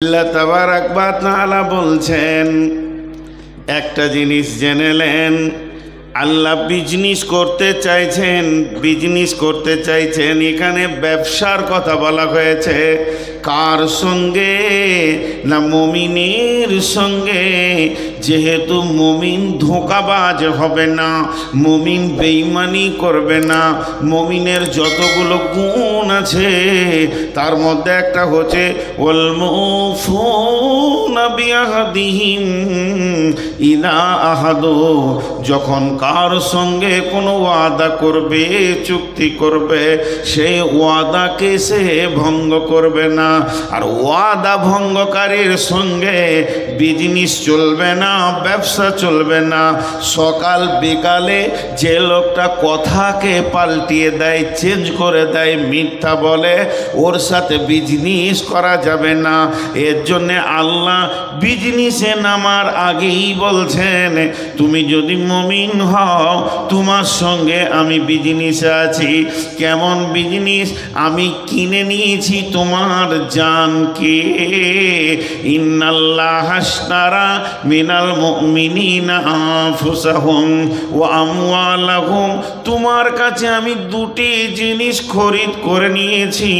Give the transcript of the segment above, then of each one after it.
আল্লাহ তাবারাক ওয়া তাআলা বলছেন, একটা জিনিস জেনেলেন, আল্লাহ বিজনেস করতে চাইছেন। এখানে ব্যবসার কথা বলা হয়েছে। কার সঙ্গে? না মুমিনের সঙ্গে। যেহেতু মুমিন ধোঁকাবাজ হবে না, মুমিন বেঈমানি করবে না। মুমিনের যতগুলো গুণ আছে তার মধ্যে একটা হচ্ছে ওয়াল মুফুনা বিআহদিহিম ইযা আহাদু, যখন কার সঙ্গে কোনো ওয়াদা করবে, চুক্তি করবে, সেই ওয়াদাকে সে ভঙ্গ করবে না। আর ওয়াদা ভঙ্গকারীর সঙ্গে বিজনেস চলবে না, ব্যবসা চলবে না। সকাল বিকালে যে লোকটা কথাকে পাল্টিয়ে দেয়, চেঞ্জ করে দেয়, মিথ্যা বলে, ওর সাথে বিজনেস করা যাবে না। এর জন্যে আল্লাহ বিজনেসে নামার আগেই বলছেন, তুমি যদি মুমিন হও, তোমার সঙ্গে আমি বিজনেসে আছি। কেমন বিজনেস? আমি কিনে নিয়েছি তোমার জানকে। ইন্নাল্লাহা আশতারা মিনাল মুমিনিনা আনফুসাহুম ওয়া আমওয়ালাহুম, তোমার কাছে আমি দুটি জিনিস খরিদ করে নিয়েছি,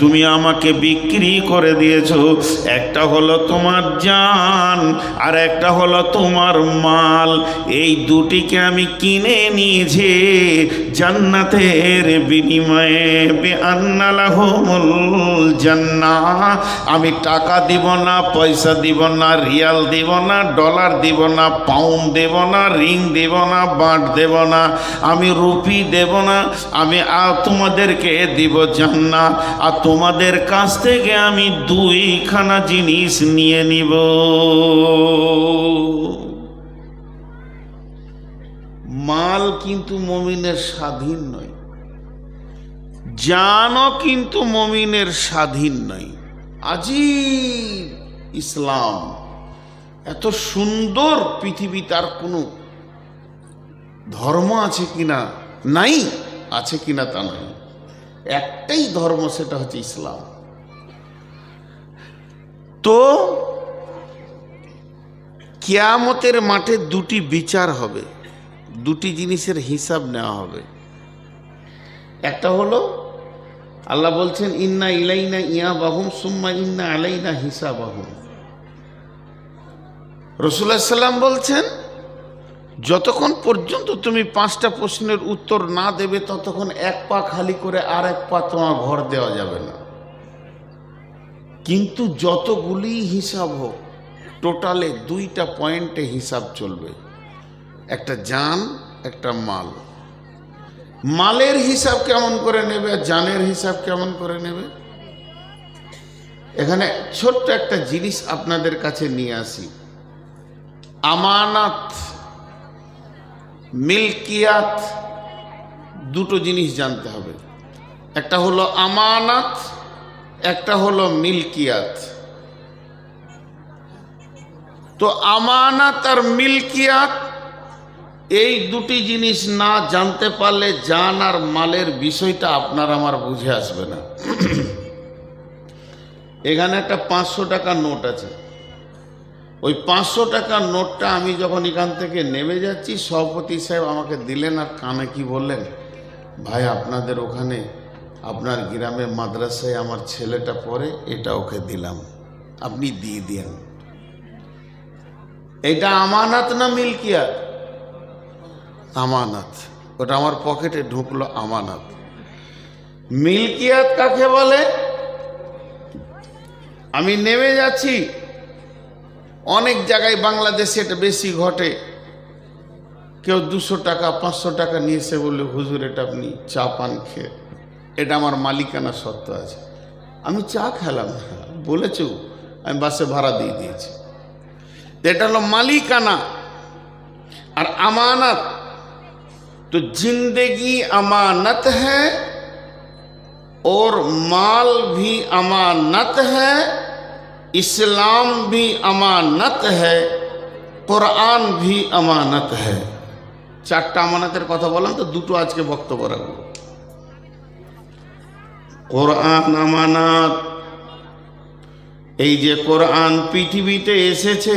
তুমি আমাকে বিক্রি করে দিয়েছো। একটা হলো তোমার জান, আর একটা হলো তোমার মাল। এই দুটিকে আমি কিনে নিয়েছি জান্নাতের বিনিময়ে। বিআন্না লাহুমুল জান্নাহ, আমি টাকা দিব না, পয়সা দিব না, রিয়াল দিব না, ডলার দিব না, পাউন্ড দেব না, রিং দেব না, বাঁট দেব না, আমি রুপি দেব না, আমি তোমাদেরকে দিব জান্নাত। আর তোমাদের কাছ থেকে আমি দুইখানা জিনিস নিয়ে নিব। মাল কিন্তু মুমিনের স্বাধীন নয়, জানও কিন্তু মুমিনের স্বাধীন নয়। আজীব ইসলাম! এত সুন্দর পৃথিবী, তার কোনো ধর্ম আছে কিনা? নাই। আছে কিনা তা নাই, একটাই ধর্ম, সেটা হচ্ছে ইসলাম। তো কিয়ামতের মাঠে দুটি বিচার হবে, দুটি জিনিসের হিসাব নেওয়া হবে। একটা হলো আল্লাহ বলছেন, ইন্না ইলাইনা ইয়াবাহুম সুম্মা ইন্না আলাইনা হিসাবাহুম। রাসূলুল্লাহ সাল্লাম বলছেন, যতক্ষণ পর্যন্ত তুমি 5টা প্রশ্নের উত্তর না দেবে, ততক্ষণ এক পা খালি করে আর এক পা তোমার ঘর দেওয়া যাবে না। কিন্তু যতগুলি হিসাব হোক, টোটালে 2টা পয়েন্টে হিসাব চলবে, একটা জান, একটা মাল। মালের হিসাব কেমন করে নেবে, জানের হিসাব কেমন করে নেবে? এখানে ছোট্ট একটা জিনিস আপনাদের কাছে নিয়ে আসি। আমানত, মিলকিয়াত, দুটো জিনিস জানতে হবে। একটা হলো আমানত, একটা হলো মিলকিয়াত। তো আমানত আর মিলকিয়াত, এই দুটি জিনিস না জানতে পারলে জান আর মালের বিষয়টা আপনার আমার বুঝে আসবে না। এখানে একটা 500 টাকার নোট আছে। ওই 500 টাকার নোটটা আমি যখন এখান থেকে নেমে যাচ্ছি, সভাপতি সাহেব আমাকে দিলেন, আর কানে কি বললেন, ভাই আপনাদের ওখানে, আপনার গ্রামে মাদ্রাসায় আমার ছেলেটা পড়ে, এটা ওকে দিলাম, আপনি দিয়ে দিন। এটা আমানত না মিলকিয়াত? আমানত। ওটা আমার পকেটে ঢুকলো, আমানত। মিলকিয়াত কাকে বলে? আমি নেমে যাচ্ছি, অনেক জায়গায় বাংলাদেশে এটা বেশি ঘটে, কেউ 200 টাকা 500 টাকা নিয়েছে, বলে হুজুর এটা আপনি চা পান খেয়ে, এটা আমার মালিকানা সত্ত্ব আছে। আমি চা খেলাম না, বলেছ, আমি বাসে ভাড়া দিয়ে দিয়েছি। এটা হলো মালিকানা। আর আমানত, तो जिंदगी अमानत है और माल भी अमानत है, इस्लाम भी अमानत है, कुरान भी अमानत है। 4টা আমানতের কথা বললাম, তো দুটো আজকে বক্তব্য রাখবো। কোরআন আমানত, এই যে কোরআন পৃথিবীতে এসেছে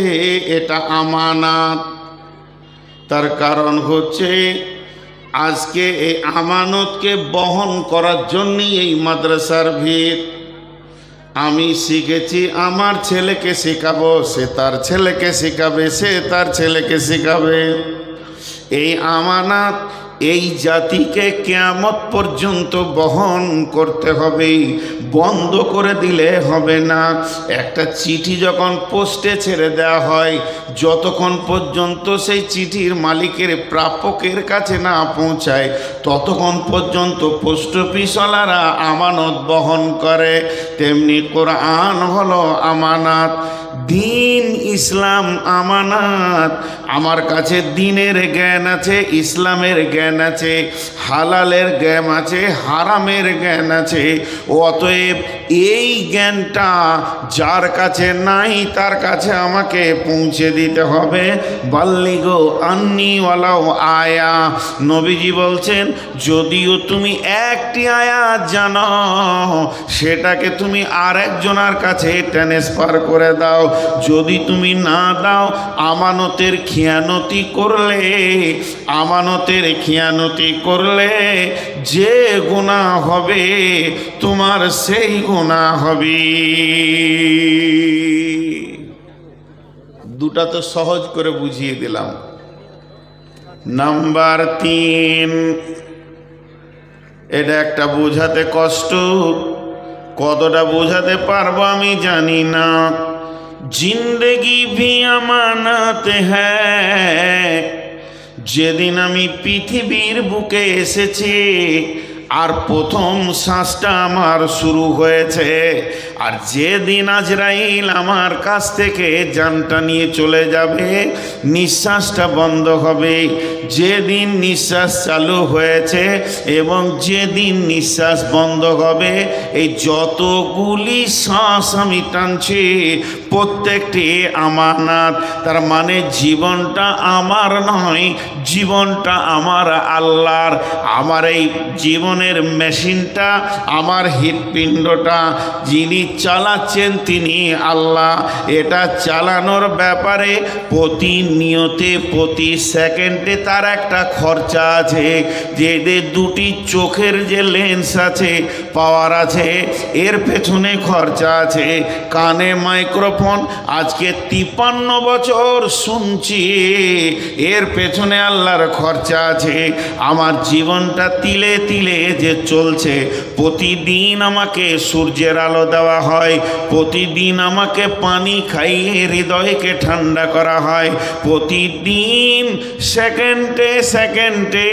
এটা আমানত। তার কারণ হচ্ছে আজকে এই আমানতকে বহন করার জন্যই এই মাদ্রাসার ভিত। আমি শিখেছি, আমার ছেলেকে শেখাবো, সে তার ছেলেকে শেখাবে, সে তার ছেলেকে শেখাবে। এই আমানত এই জাতিকে কিয়ামত পর্যন্ত বহন করতে হবে, বন্ধ করে দিলে হবে না। একটা চিঠি যখন পোস্টে ছেড়ে দেওয়া হয়, যতক্ষণ পর্যন্ত সেই চিঠির মালিকের প্রাপকের কাছে না পৌঁছায় ততক্ষণ পর্যন্ত পোস্ট অফিসওয়ালারা আমানত বহন করে। তেমনি কোরআন হলো আমানত, দিন ইসলাম আমানত। আমার কাছে দিনের জ্ঞান আছে, ইসলামের জ্ঞান আছে, হালালের জ্ঞান আছে, হারামের জ্ঞান আছে। অতএব এই জ্ঞানটা যার কাছে নাই তার কাছে আমাকে পৌঁছে দিতে হবে। বাল্লিগো আন্নি ওয়ালাও আয়া। নবীজি বলছেন যদিও তুমি একটি আয়াত জানো সেটাকে তুমি আরেকজনের কাছে ট্রান্সফার করে দাও। যদি তুমি না দাও আমানতের খিয়ানতি করলে, আমানতের খিয়ানতি করলে যে গুনাহ হবে তোমার সেই গুনাহ হবে। দুটা তো সহজ করে বুঝিয়ে দিলাম। নাম্বার 3, এটা একটা বোঝাতে কষ্ট, কতটা বোঝাতে পারবো আমি জানি না। जिंदगी भी আমানত হ্যায়। যেদিন আমি পৃথিবীর বুকে এসেছি আর প্রথম শ্বাসটা আমার শুরু হয়েছে, আর যেদিন আজরাইল আমার কাছ থেকে জানটা নিয়ে চলে যাবে, নিঃশ্বাসটা বন্ধ হবে, যেদিন নিঃশ্বাস চালু হয়েছে এবং যেদিন নিঃশ্বাস বন্ধ হবে, এই যতগুলি শ্বাস আমি টানছি প্রত্যেকটি আমানত। তার মানে জীবনটা আমার নয়, জীবনটা আমার আল্লাহর। আমার এই জীবনের মেশিনটা, আমার হৃৎপিণ্ডটা যিনি চালাচ্ছেন তিনি আল্লাহ। এটা চালানোর ব্যাপারে প্রতিনিয়তে প্রতি সেকেন্ডে তার একটা খরচা আছে। যে দুটি চোখের যে লেন্স আছে, পাওয়ার আছে, এর পেছনে খরচা আছে। কানে মাইক্রোফোন, আজকে 53 বছর শুনছি, এর পেছনে আল্লাহর খরচা আছে। আমার জীবনটা তিলে তিলে যে চলছে, প্রতিদিন আমাকে সূর্যের আলো দেওয়া হয়, প্রতিদিন আমাকে পানি খাইয়ে হৃদয়কে ঠান্ডা করা হয়, প্রতিদিন সেকেন্ডে সেকেন্ডে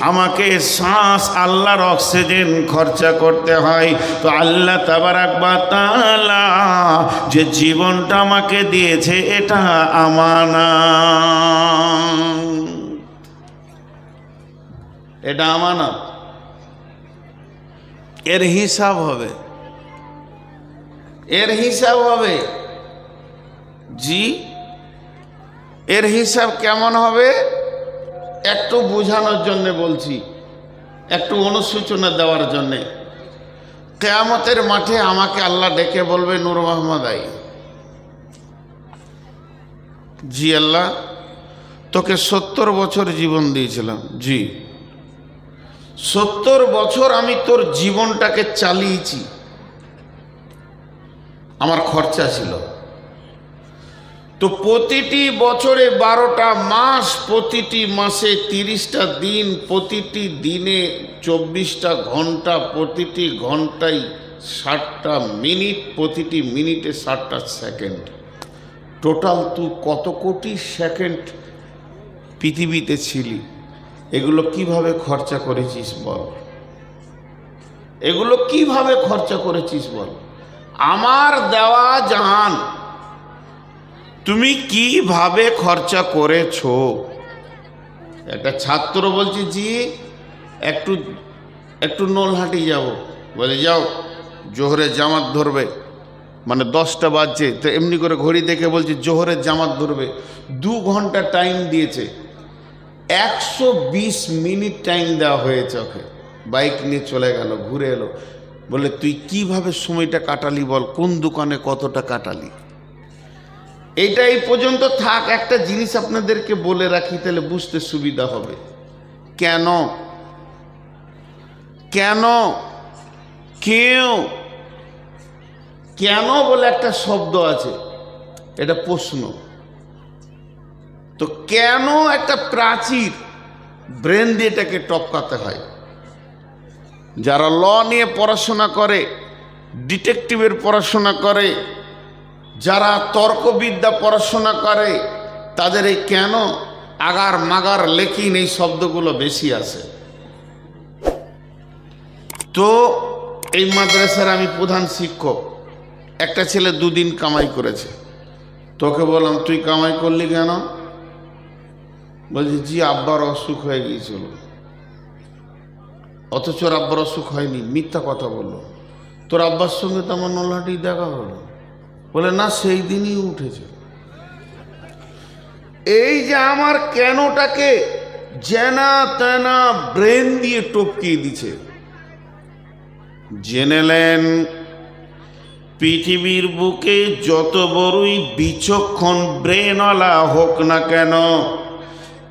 আমাকে শ্বাস আল্লাহর অক্সিজেন খরচা করতে হয়। তো আল্লাহ তাবারাক ওয়া তাআলা যে জীবনটা আমাকে দিয়েছে এটা আমানত, এটা আমানত। এর হিসাব হবে, এর হিসাব হবে। জি, এর হিসাব কেমন হবে একটু বোঝানোর জন্য বলছি, একটু অনুসূচনা দেওয়ার জন্যে। কিয়ামতের মাঠে আমাকে আল্লাহ ডেকে বলবে, নূর মোহাম্মদ আই, জি আল্লাহ তোকে 70 বছর জীবন দিয়েছিলাম। জি, 70 বছর আমি তোর জীবনটাকে চালিয়েছি, আমার খরচা ছিল। তো প্রতিটি বছরে 12টা মাস, প্রতিটি মাসে 30টা দিন, প্রতিটি দিনে 24টা ঘন্টা, প্রতিটি ঘন্টায় 60টা মিনিট, প্রতিটি মিনিটে 60টা সেকেন্ড। টোটাল তুই কত কোটি সেকেন্ড পৃথিবীতে ছিলি? এগুলো কিভাবে খরচা করেছিস বল? এগুলো কিভাবে খরচা করেছিস বল? আমার দেওয়া জান তুমি কিভাবে খরচা করেছো? একটা ছাত্র বলছে, জি একটু একটু নলহাটি যাব। বলে যাও, জোহরের জামাত ধরবে, মানে 10টা বাজছে, তো এমনি করে ঘড়ি দেখে বলছে জোহরের জামাত ধরবে। 2 ঘন্টা টাইম দিয়েছে, 120 মিনিট টাইম দেওয়া হয়েছে ওকে। বাইক নিয়ে চলে গেল, ঘুরে এলো, বলে তুই কিভাবে সময়টা কাটালি বল, কোন দোকানে কতটা কাটালি। এইটা এই পর্যন্ত থাক। একটা জিনিস আপনাদেরকে বলে রাখি, তাহলে বুঝতে সুবিধা হবে। কেন কেন কেউ কেন বলে একটা শব্দ আছে, এটা প্রশ্ন। তো কেন একটা প্রাচীর, ব্রেন দিয়ে এটাকে টপকাতে হয়। যারা ল নিয়ে পড়াশোনা করে, ডিটেকটিভের পড়াশোনা করে, যারা তর্কবিদ্যা পড়াশোনা করে, তাদের এই কেন আগার মাগার লেখিন এই শব্দগুলো বেশি আসে। তো এই মাদ্রাসার আমি প্রধান শিক্ষক। একটা ছেলে 2 দিন কামাই করেছে। তোকে বললাম তুই কামাই করলি কেন? বলছি জি আব্বার অসুখ হয়ে গিয়েছিল। অথচ ওর আব্বার অসুখ হয়নি, মিথ্যা কথা বললো। তোর আব্বার সঙ্গে তো আমার নলহাটি দেখা হলো। বলে না, সেই দিনই উঠেছে। এই যে আমার কেনটাকে জেনা তেনা ব্রেন দিয়ে টপকিয়ে দিছে। জেনেলেন পৃথিবীর বুকে যত বড়ই বিচক্ষণ ব্রেনওয়ালা হোক না কেন,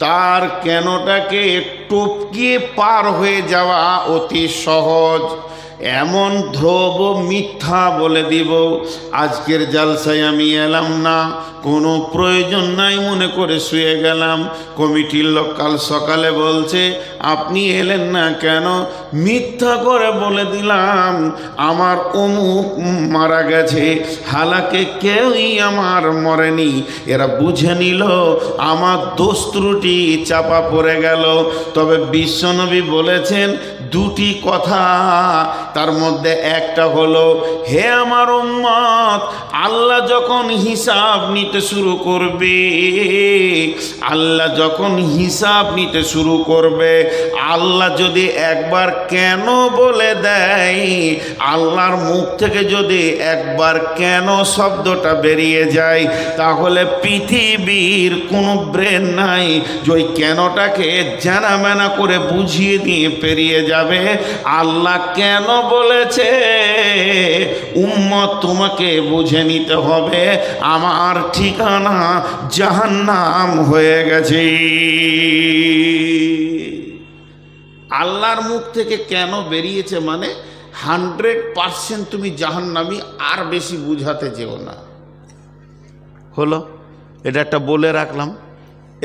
তার কেনটাকে টপকিয়ে পার হয়ে যাওয়া অতি সহজ। এমন ধ্রুব মিথ্যা বলে দিব, আজকের জালসায় আমি এলাম না, কোনো প্রয়োজন নাই মনে করে শুয়ে গেলাম। কমিটির লোক কাল সকালে বলছে আপনি এলেন না কেন? মিথ্যা করে বলে দিলাম আমার অমুক মারা গেছে। হালাকে কেউই আমার মরেনি। এরা বুঝে নিল আমার দোষ ত্রুটি চাপা পড়ে গেল। তবে বিশ্বনবী বলেছেন 2টি কথা, তার মধ্যে একটা হলো, হে আমার উম্মত, আল্লাহ যখন হিসাব নিতে শুরু করবে, আল্লাহ যখন হিসাব নিতে শুরু করবে, আল্লাহ যদি একবার কেন বলে দেয়, আল্লাহর মুখ থেকে যদি একবার কেন শব্দটা বেরিয়ে যায়, তাহলে পৃথিবীর কোনো ব্রেন নাই যে ওই কেনটাকে জানা মেনা করে বুঝিয়ে দিয়ে পেরিয়ে যাবে। আল্লাহ কেন বলেছে উম্মত তোমাকে বুঝে নিতে হবে আমার ঠিকানা জাহান্নাম হয়ে গেছে। আল্লাহর মুখ থেকে কেন বেরিয়েছে মানে 100% তুমি জাহান্নামী, আর বেশি বুঝাতে যেও না। হলো, এটা একটা বলে রাখলাম।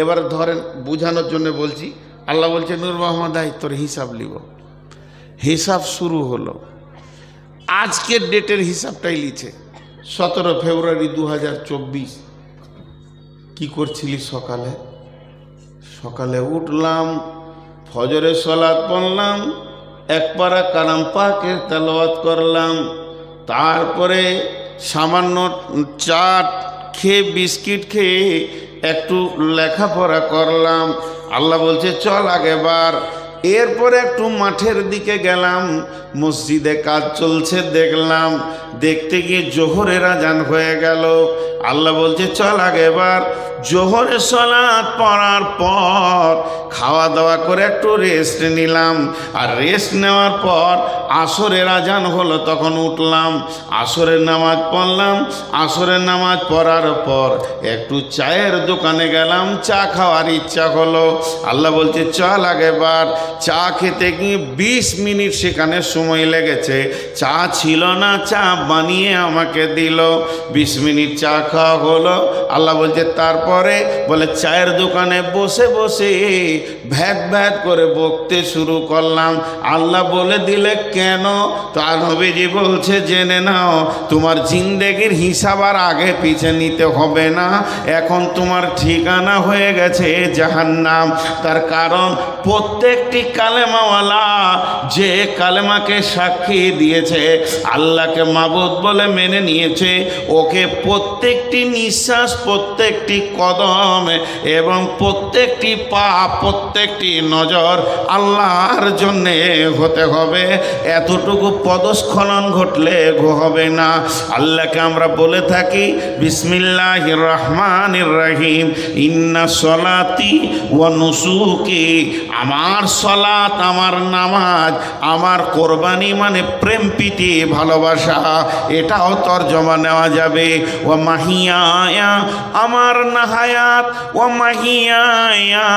এবার ধরেন বুঝানোর জন্য বলছি, আল্লাহ বলছে নূর মোহাম্মদ আই তোর হিসাব লিব। হিসাব শুরু হলো। আজকের ডেটের হিসাবটাই লিছে 17 ফেব্রুয়ারি 2024। কি করছিলি? সকালে উঠলাম, ফজরের সালাত পড়লাম, 1 পারা কালাম পাকের তেলাওয়াত করলাম, তারপরে সামান্য চাট খেয়ে বিস্কিট খেয়ে একটু লেখাপড়া করলাম। আল্লাহ বলছে চল আগেবার। এরপরে একটু মাঠের দিকে গেলাম, মসজিদে কাজ চলছে দেখলাম, দেখতে গিয়ে জোহরের আজান হয়ে গেল। আল্লাহ বলছে চল আগেবার। জোহরের সালাত পড়ার পর খাওয়া দাওয়া করে একটু রেস্ট নিলাম, আর রেস্ট নেওয়ার পর আসরের আজান হলো, তখন উঠলাম, আসরের নামাজ পড়লাম। আসরের নামাজ পড়ার পর একটু চায়ের দোকানে গেলাম, চা খাওয়ার ইচ্ছা হলো। আল্লাহ বলছে চল আগেবার। চা খেতে গিয়ে 20 মিনিট সেখানে সময় লেগেছে। চা ছিল না, চা বানিয়ে আমাকে দিল। 20 মিনিট চা খাওয়া হলো। আল্লাহ বলছে তারপরে, বলে চায়ের দোকানে বসে বসে ভ্যাদ ভ্যাদ করে বকতে শুরু করলাম। আল্লাহ বলে দিলে কেন? তো নবীজি বলছে জেনে নাও, তোমার জিন্দেগির হিসাব আর আগে পিছে নিতে হবে না, এখন তোমার ঠিকানা হয়ে গেছে জাহান্নাম। তার কারণ প্রত্যেকটি কালেমাওয়ালা যে কালেমাকে সাক্ষী দিয়েছে, আল্লাহকে মাবুদ বলে মেনে নিয়েছে, ওকে প্রত্যেকটি নিঃশ্বাস, প্রত্যেকটি কদম এবং প্রত্যেকটি পা, প্রত্যেকটি নজর আল্লাহর জন্যে হতে হবে। এতটুকু পদস্খলন ঘটলে হবে না। আল্লাহকে আমরা বলে থাকি বিসমিল্লাহির রহমানির রহিম, ইন্না সলাতি ওয়া নুসুকি, আমার সলাত, আমার নামাজ, আমার কোরবানি মানে প্রেম প্রীতি ভালোবাসা, এটাও তর্জমা নেওয়া যাবে। ও মাহিয়ায়া আমার নাহায়াত, ও মাহিয়ায়া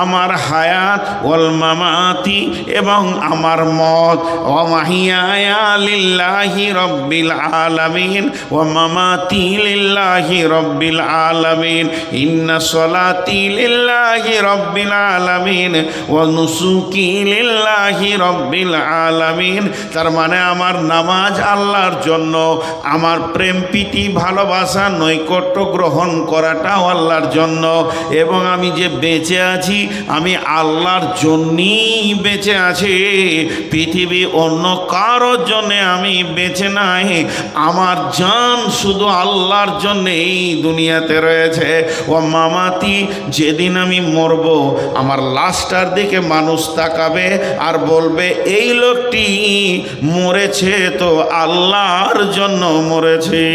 আমার হায়াত, ওয়াল মামাতি এবং আমার মত, ও মাহিয়ায়া লিল্লাহি রব্বিল আলামিন ওয়া মামাতি লিল্লাহি রব্বিল আলামিন, ইন্না সলাতি লিল্লাহি রব্বিল আলামিন ওয়া নুসুকি লিল্লাহি রব্বিল আলামিন। তার মানে আমার নামাজ আল্লাহর জন্য, আমার প্রেম প্রীতি ভালোবাসা নৈকট্য গ্রহণ করাটাও আল্লাহর জন্য, এবং আমি যে বেঁচে আছি আমি আল্লাহর জন্যই বেঁচে আছি। পৃথিবী অন্য কারোর জন্যে আমি বেঁচে নাই, আমার জান শুধু আল্লাহর জন্যে এই দুনিয়াতে রয়েছে। ও মামাতি যেদিন আমি মরব আমার লাশটার দিকে মানুষ তাকাবে আর বলবে এই লোকটি মরেছে তো আল্লাহর জন্য মরেছে।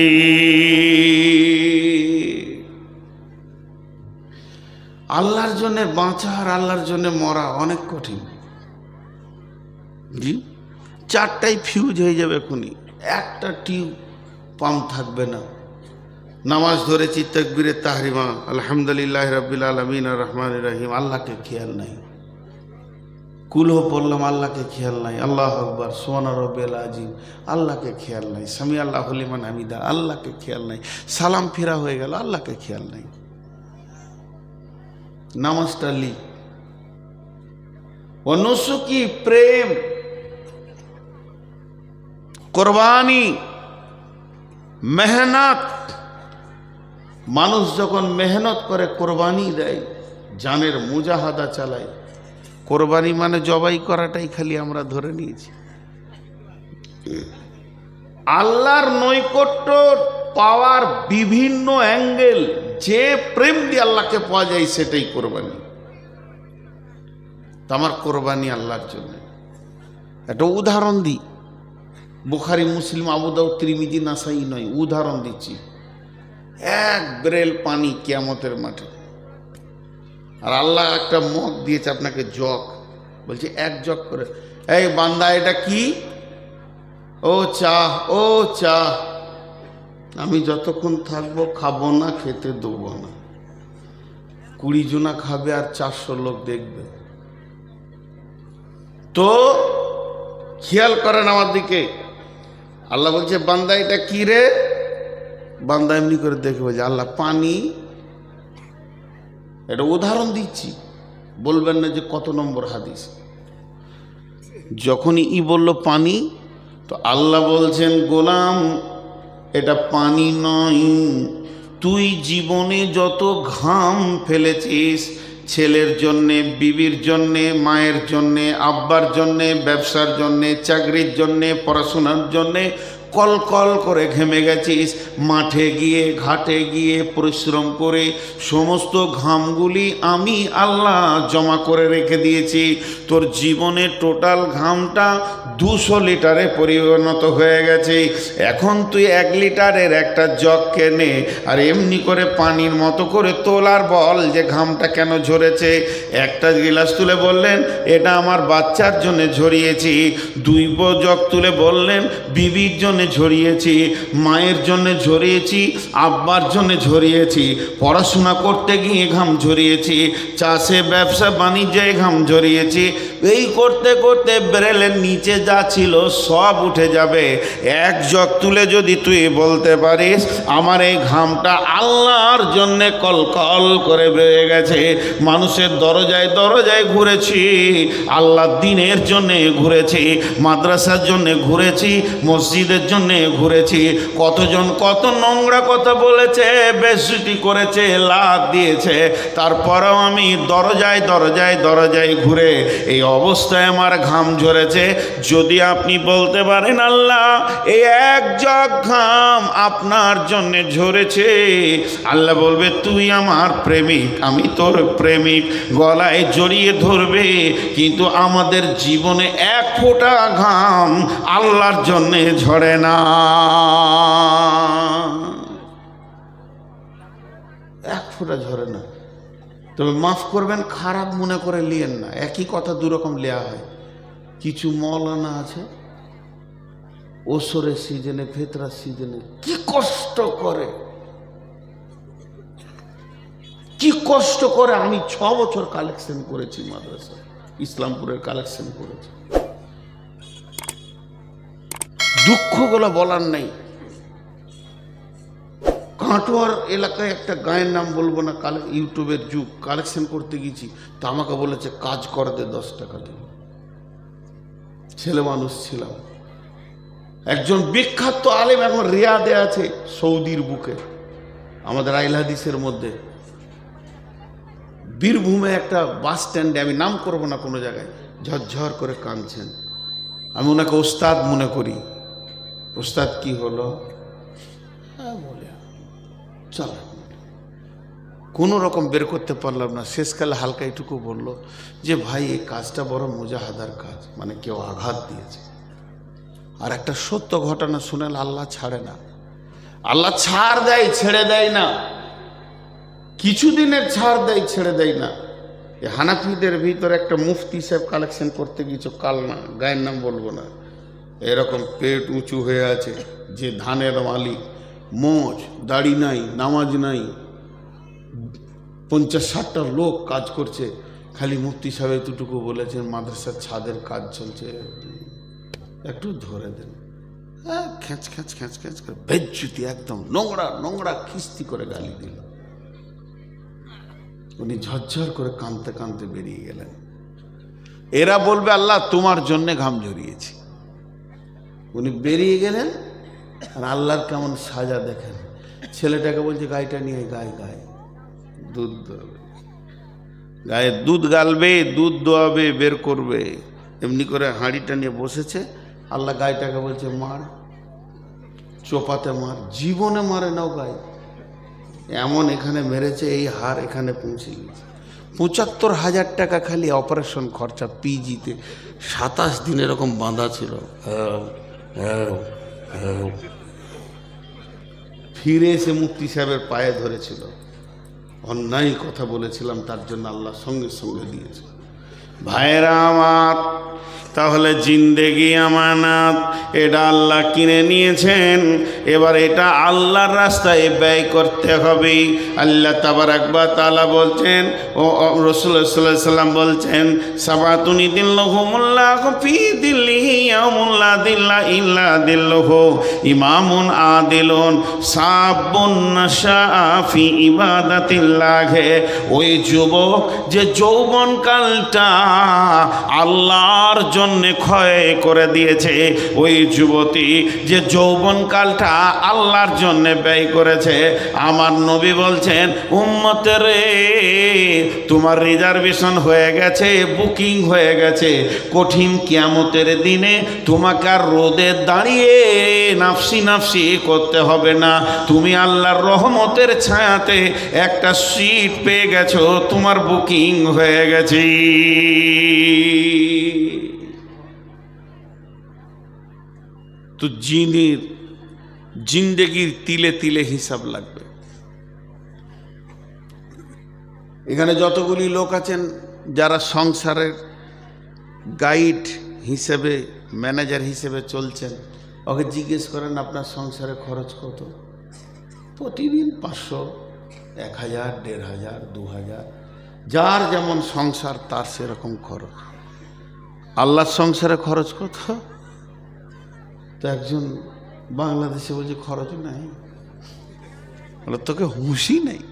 আল্লাহর জন্য বাঁচা আর আল্লাহর জন্য মরা অনেক কঠিন। জি, চারটাই ফিউজ হয়ে যাবে এখনই, একটা টিউব পাম্প থাকবে না। নামাজ ধরেছি তাকবীরে তাহরিমা, আলহামদুলিল্লাহ রাব্বিল আলামিন আর রহমানির রহিম, আল্লাহকে খেয়াল নাই। কুলহ পড়লাম, আল্লাহকে খেয়াল নাই। আল্লাহু আকবার, সুবহান রাব্বিল আযীম, আল্লাহকে খেয়াল নাই। সামি আল্লাহু লিমান হামিদা, আল্লাহকে খেয়াল নাই। সালাম ফেরা হয়ে গেল, আল্লাহকে খেয়াল নাই। নামাজটা লি। ও নুসুকি প্রেম, কোরবানি, মেহনত। মানুষ যখন মেহনত করে কোরবানি দেয়, জানের মুজাহাদা চালায়, কোরবানি মানে জবাই করাটাই খালি আমরা ধরে নিয়েছি। আল্লাহর নৈকট্য পাওয়ার বিভিন্ন অ্যাঙ্গেল, যে প্রেম দিয়ে আল্লাহকে পাওয়া যায় সেটাই কোরবানি। আমার কোরবানি আল্লাহর জন্য। একটা উদাহরণ দিই, বুখারী মুসলিম আবু দাউদ তিরমিজি নাসাই নয়, উদাহরণ দিচ্ছি। এক ব্রেল পানি কিয়ামতের মাঠে, আর আল্লাহ একটা মগ দিয়েছে আপনাকে, জগ, বলছে এক জগ করে, এই বান্দা এটা কি? ও চা, ও চা। আমি যতক্ষণ থাকবো খাবো না, খেতে দেবো না। 20 জনা খাবে আর 400 লোক দেখবে। তো খেয়াল করেন আমার দিকে, আল্লাহ বলছে বান্দা এটা কি রে? বান্দা এমনি করে দেখে বলছে আল্লাহ পানি। এটা উদাহরণ দিচ্ছি, বলবেন না যে কত নম্বর হাদিস। যখনই বলল পানি, তো আল্লাহ বলছেন গোলাম এটা পানি নয়, তুই জীবনে যত ঘাম ফেলেছিস, ছেলের জন্যে, বিবির জন্যে, মায়ের জন্যে, আব্বার জন্যে, ব্যবসার জন্যে, চাকরির জন্যে, পড়াশোনার জন্যে কল কল করে ঘেমে গেছিস, মাঠে গিয়ে ঘাটে গিয়ে পরিশ্রম করে সমস্ত ঘামগুলি আমি আল্লাহ জমা করে রেখে দিয়েছি। তোর জীবনের টোটাল ঘামটা 200 লিটারে পরিণত হয়ে গেছে। এখন তুই 1 লিটারের একটা জগ কেনে আর এমনি করে পানির মতো করে তোলার বল যে ঘামটা কেন ঝরেছে। একটা গিলাস তুলে বললেন এটা আমার বাচ্চার জন্য ঝরিয়েছি, 2 জগ তুলে বললেন বিবির জন্য ঝরিয়েছি, মায়ের জন্য ঝরিয়েছি, আব্বার জন্য ঝরিয়েছি, পড়াশোনা করতে গিয়ে ঘাম ঝরিয়েছি, চাষে ব্যবসা বাণিজ্যে ঘাম ঝরিয়েছি। এই করতে করতে ব্রেলের নিচে যা ছিল সব উঠে যাবে। এক জগ তুলে যদি তুই বলতে পারিস আমার এই ঘামটা আল্লাহর জন্যে কলকল করে বেড়ে গেছে, মানুষের দরজায় দরজায় ঘুরেছি, আল্লাহ দিনের জন্যে ঘুরেছি, মাদ্রাসার জন্যে ঘুরেছি, মসজিদের জন্যে ঘুরেছি, কতজন কত নোংরা কথা বলেছে, বেইজ্জতি করেছে, লাত দিয়েছে, তারপরেও আমি দরজায় দরজায় দরজায় ঘুরে এই অবস্থায় আমার ঘাম ঝরেছে। যদি আপনি বলতে পারেন আল্লাহ এই এক জগ ঘাম আপনার জন্য ঝরেছে, আল্লাহ বলবে তুই আমার প্রেমিক, আমি তোর প্রেমিক, গলায় জড়িয়ে ধরবে। কিন্তু আমাদের জীবনে 1 ফোঁটা ঘাম আল্লাহর জন্যে ঝরে না, 1 ফোঁটা ঝরে না। তবে মাফ করবেন, খারাপ মনে করে লিয়েন না। একই কথা দুরকম লেয়া হয়। কিছু মৌলানা আছে ওসরের সিজনে, ফেতরার সিজনে কি কষ্ট করে, কি কষ্ট করে। আমি 6 বছর কালেকশন করেছি মাদ্রাসা, ইসলামপুরের কালেকশন করেছি। দুঃখগুলো বলার নেই। কাটোয়ার এলাকায় একটা গায়ের নাম বলবো না, ইউটিউবের যুগ, কালেকশন করতে গেছি, তো আমাকে বলেছে কাজ করে দে 10 টাকা দিয়ে। ছেলে মানুষ ছিলাম। একজন বিখ্যাত আলেম এখন রিয়াদে আছে, সৌদির বুকে, আমাদের আইল হাদিসের মধ্যে। বীরভূমে একটা বাস স্ট্যান্ডে, আমি নাম করব না কোনো জায়গায়, ঝরঝর করে কাঁদছেন। আমি ওনাকে ওস্তাদ মনে করি। ওস্তাদ কি হলো? হ্যাঁ বলে চল, কোনো রকম বের করতে পারলাম না। শেষকালে হালকা এটুকু বলল যে ভাই এই কাজটা বড় মুজাহাদার কাজ, মানে কেউ আঘাত দিয়েছে। আর একটা সত্য ঘটনা শুনেন, আল্লাহ ছাড়ে না। আল্লাহ ছাড় দেয়, ছেড়ে দেয় না। কিছুদিনের ছাড় দেয়, ছেড়ে দেয় না। এই হানাফিদের ভিতরে একটা মুফতি সাহেব কালেকশন করতে গিয়েছো, কালনা, গায়ের নাম বলবো না, এরকম পেট উঁচু হয়ে আছে, যে ধানের মালিক, মোজ দাড়ি নাই, নামাজ নাই, 50-60টা লোক কাজ করছে। খালি মুফতি সাহেব এতটুকু বলেছেন মাদ্রাসার ছাদের কাজ চলছে, একটু ধরে দেন। হ্যাঁ, খ্যাঁচ খ্যাঁচ খ্যাঁচ খ্যাঁচ করে বেজ্জুতি, একদম নোংরা নোংরা খিস্তি করে গালি দিল। উনি ঝরঝর করে কাঁদতে কাঁদতে বেরিয়ে গেলেন। এরা বলবে আল্লাহ তোমার জন্যে ঘাম ঝরিয়েছি। উনি বেরিয়ে গেলেন, আর আল্লাহর কেমন সাজা দেখেন। ছেলেটাকে বলছে গাইটা নিয়ে গায়ে গায়ে দুধ দোয়াবে, গায়ে দুধ গালবে, দুধ দোয়াবে, বের করবে। এমনি করে হাঁড়িটা নিয়ে বসেছে। আল্লাহ গাইটাকে বলছে মার, চোপাতে মার। জীবনে মারে নাও গায়ে, এমন এখানে মেরেছে, এই হার এখানে পৌঁছে গেছে। ৭৫,০০০ টাকা খালি অপারেশন খরচা, পিজিতে ২৭ দিন এরকম বাঁধা ছিল। ফিরে এসে মুফতি সাহেবের পায়ে ধরেছিল। অন্যায় কথা বলেছিলাম, তার জন্য আল্লাহ সঙ্গে সঙ্গে দিয়েছে। ভাইরা আমার, তাহলে জিন্দেগি আমানত, এটা আল্লাহ কিনে নিয়েছেন। এবার এটা আল্লাহর রাস্তায় ব্যয় করতে হবে। আল্লাহ তাবারাক ওয়া তাআলা বলছেন, ও রাসূলুল্লাহ সাল্লাল্লাহু আলাইহি ওয়াসাল্লাম বলছেন, সাবাতুন দিল্লাহুমুল্লাহু ফি দিল্লিহি ইয়াউমুল লা দিল্লা ইল্লা দিল্লুহু, ইমামুন আদিলুন, সাবুন নাশাআ ফি ইবাদাতিল্লাহ। ওই যুবক যে যৌবনকালটা আল্লাহর জন্য ক্ষয় করে দিয়েছে, ওই যুবতী যে যৌবনকালটা আল্লাহর জন্য ব্যয় করেছে, আমার নবী বলছেন উম্মতের রে, তোমার রিজার্ভেশন হয়ে গেছে, বুকিং হয়ে গেছে। কঠিন কিয়ামতের দিনে তোমাকে আর রোদে দাঁড়িয়ে নাফসি নাফসি করতে হবে না। তুমি আল্লাহর রহমতের ছায়াতে একটা সিট পেয়ে গেছো, তোমার বুকিং হয়ে গেছে। তো জিন্দেগির তিলে তিলে হিসাব লাগবে। এখানে যতগুলি লোক আছেন যারা সংসারের গাইড হিসেবে, ম্যানেজার হিসেবে চলছেন, ওকে জিজ্ঞেস করেন আপনার সংসারে খরচ কত? প্রতিদিন 500, 1000, 1500, 2000, যার যেমন সংসার তার সেরকম খরচ। আল্লাহর সংসারে খরচ কত? তো একজন বাংলাদেশে বলছে খরচ নাই। তোকে হুঁশই নেই।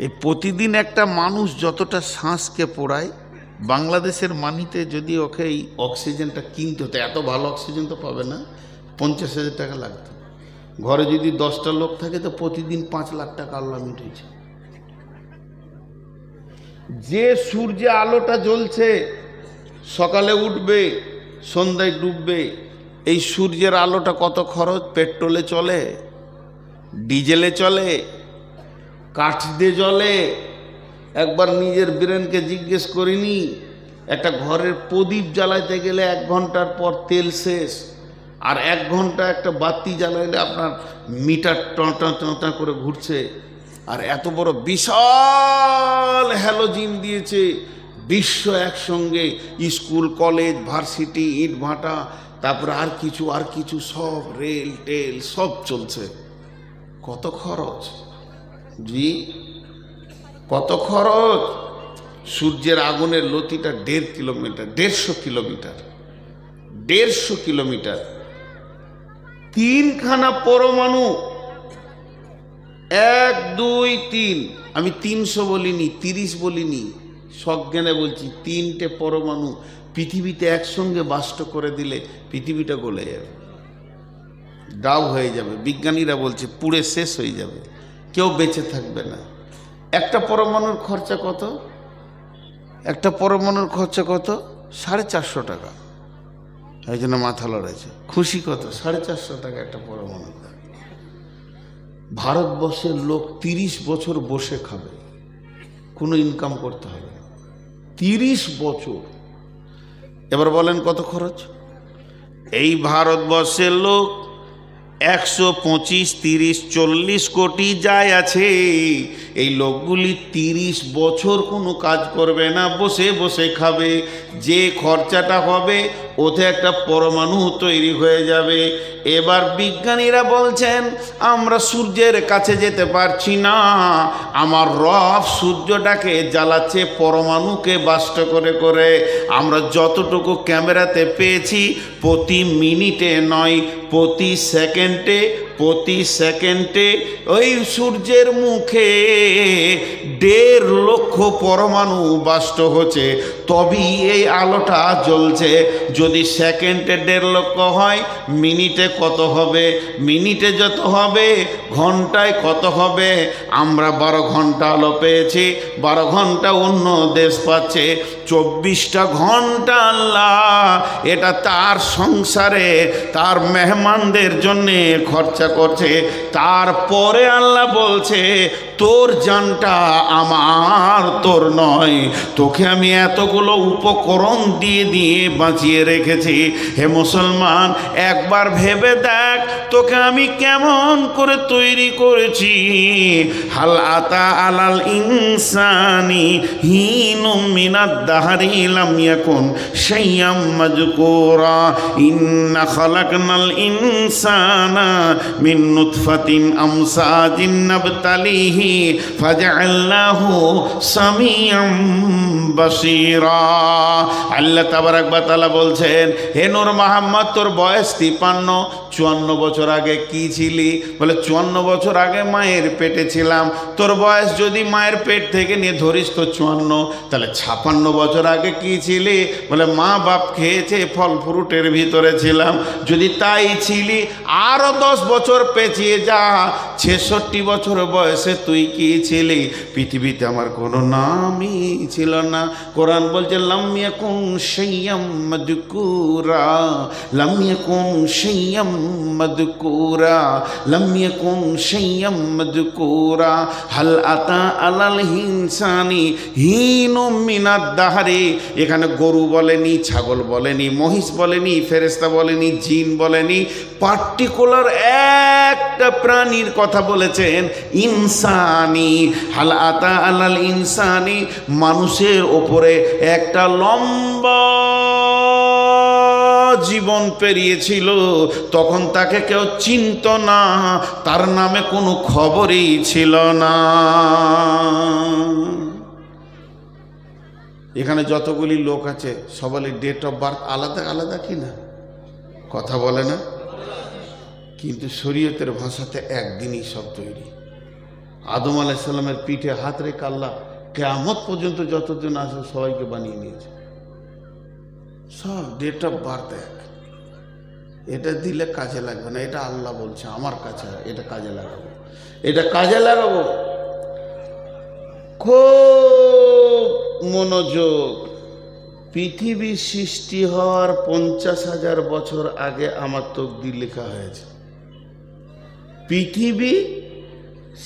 এই প্রতিদিন একটা মানুষ যতটা শ্বাসকে পোড়ায়, বাংলাদেশের মানিতে যদি ওকে এই অক্সিজেনটা কিনতে হতো, এত ভালো অক্সিজেন তো পাবে না, 50,000 টাকা লাগতো। ঘরে যদি 10টা লোক থাকে তো প্রতিদিন 5 লাখ টাকা আল্লাহ মিটেছে। যে সূর্যে আলোটা জ্বলছে, সকালে উঠবে, সন্ধ্যায় ডুববে, এই সূর্যের আলোটা কত খরচ? পেট্রোলে চলে, ডিজেলে চলে, কাঠ দিয়ে জ্বলে। একবার নিজের ব্রেনকে জিজ্ঞেস করিনি, একটা ঘরের প্রদীপ জ্বালাইতে গেলে 1 ঘন্টার পর তেল শেষ, আর 1 ঘন্টা একটা বাতি জ্বালাইলে আপনার মিটার টঁটা টঁটা করে ঘুরছে। আর এত বড় বিশাল হ্যালোজিন দিয়েছে, বিশ্ব একসঙ্গে, স্কুল কলেজ ভার্সিটি ইট ভাটা, তারপরে আর কিছু সব রেল টেল সব চলছে। কত খরচ জি, কত খরচ? সূর্যের আগুনের লতিটা 1.5 কিলোমিটার, 150 কিলোমিটার, 150 কিলোমিটার। 3খানা পরমাণু, 1 2 3, আমি 300 বলিনি, 30 বলিনি, সজ্ঞানে বলছি 3টে পরমাণু পৃথিবীতে একসঙ্গে বাষ্ট করে দিলে পৃথিবীটা গলে যাবে, দাও হয়ে যাবে। বিজ্ঞানীরা বলছে পুড়ে শেষ হয়ে যাবে, কেউ বেঁচে থাকবে না। একটা পরমাণুর খরচা কত? একটা পরমাণুর খরচা কত? 450 টাকা। এই জন্য মাথা লড়াইছে। খুশি কত? 450 টাকা একটা পরমাণু। ভারতবর্ষের লোক 30 বছর বসে খাবে, কোনো ইনকাম করতে হবে না, 30 বছর। এবার বলেন কত খরচ? এই ভারতবর্ষের লোক 125, 30, 40 কোটি যায় আছে। এই লোকগুলি 30 বছর কোনো কাজ করবে না, বসে বসে খাবে। যে খরচাটা হবে ওতে একটা পরমাণু তৈরি হয়ে যাবে। এবার বিজ্ঞানীরা বলছেন আমরা সূর্যের কাছে যেতে পারছি না, আমার রব সূর্যটাকে জ্বালাচ্ছে পরমাণুকে বাষ্ট করে করে। আমরা যতটুকু ক্যামেরাতে পেয়েছি প্রতি মিনিটে নয়, প্রতি সেকেন্ডে, প্রতি সেকেন্ডে ওই সূর্যের মুখে 1.5 লক্ষ পরমাণু বাষ্ট হচ্ছে, তবেই এই আলোটা জ্বলছে। যদি সেকেন্ডে 1.5 লক্ষ হয়, মিনিটে কত হবে? মিনিটে যত হবে ঘন্টায় কত হবে? আমরা 12 ঘন্টা আলো পেয়েছি, 12 ঘন্টা অন্য দেশ পাচ্ছে, 24টা ঘন্টা আল্লাহ এটা তার সংসারে তার মেহমানদের জন্যে খরচা করছে। তারপরে আল্লাহ বলছে তোর জানটা আমার, তোর নয়। তোকে আমি এতগুলো উপকরণ দিয়ে দিয়ে বাঁচিয়ে রেখেছি। হে মুসলমান, একবার ভেবে দেখ তোকে আমি কেমন করে তৈরি করেছি। হাল আতা আলাল ইনসানি হিনুম মিনাদ দাহরি লাম ইয়াকুন শাইয়াম মাজকুরা ইন্না খালাকনাল ইনসানা মিন নুতফাতিন আমসাজিন নাবতালিহি ফাজআলনাহু সামিয়াম বাসীরা। আল্লাহ তাবারাক ওয়া তাআলা বলছেন, হে নূর মুহাম্মদ, তোর বয়স 53, 54 বছর আগে কি ছিলি? বলে 54 বছর আগে মায়ের পেটে ছিলাম। তোর বয়স যদি মায়ের পেট থেকে নিয়ে ধরিস তো 54, তাহলে 56 বছর আগে কি ছিলি? বলে মা বাপ খেয়েছে ফল ফ্রুটের ভিতরে ছিলাম। যদি তাই ছিলি আরো 10 বছর পেঁচিয়ে যা, 66 বছর বয়সে তুই কি ছিলি? পৃথিবীতে আমার কোনো নামই ছিল না। কোরআন বলছে লাম ইয়াকুন শাইয়াম মাযকুরা, লাম ইয়াকুন শাইয়াম মাযকুরা, লাম ইয়াকুন শাইয়াম মাযকুরা। হাল আতা আলাল ইনসানি হিনুম মিনাদ দাহরি। এখানে গরু বলেনি, ছাগল বলেনি, মহিষ বলেনি, ফেরেশতা বলেনি, জিন বলেনি, পার্টিকুলার একটা প্রাণীর কথা বলেছেন, ইনসানি। হাল আতা আলাল ইনসানি, মানুষের ওপরে একটা লম্বা জীবন পেরিয়েছিল, তখন তাকে কেউ চিনত না, তার নামে কোনো খবরই ছিল না। এখানে যতগুলি লোক আছে সবারই ডেট অফ বার্থ আলাদা আলাদা, কি না? কথা বলে না? কিন্তু শরীয়তের ভাষাতে একদিনই সব তৈরি। আদম আলাইহিস সালামের পিঠে হাত রেখে আল্লাহ কিয়ামত পর্যন্ত যতজন আছে সবাইকে বানিয়ে নিয়েছে, সব ডেট অফ বার্থ এক। এটা দিলে কাজে লাগবে না, এটা আল্লাহ বলছে আমার কাছে, এটা কাজে লাগাবো, এটা কাজে লাগাবো। খুব মনোযোগ। পৃথিবী সৃষ্টি হওয়ার 50,000 বছর আগে আমার তকদির লেখা হয়েছে। পৃথিবী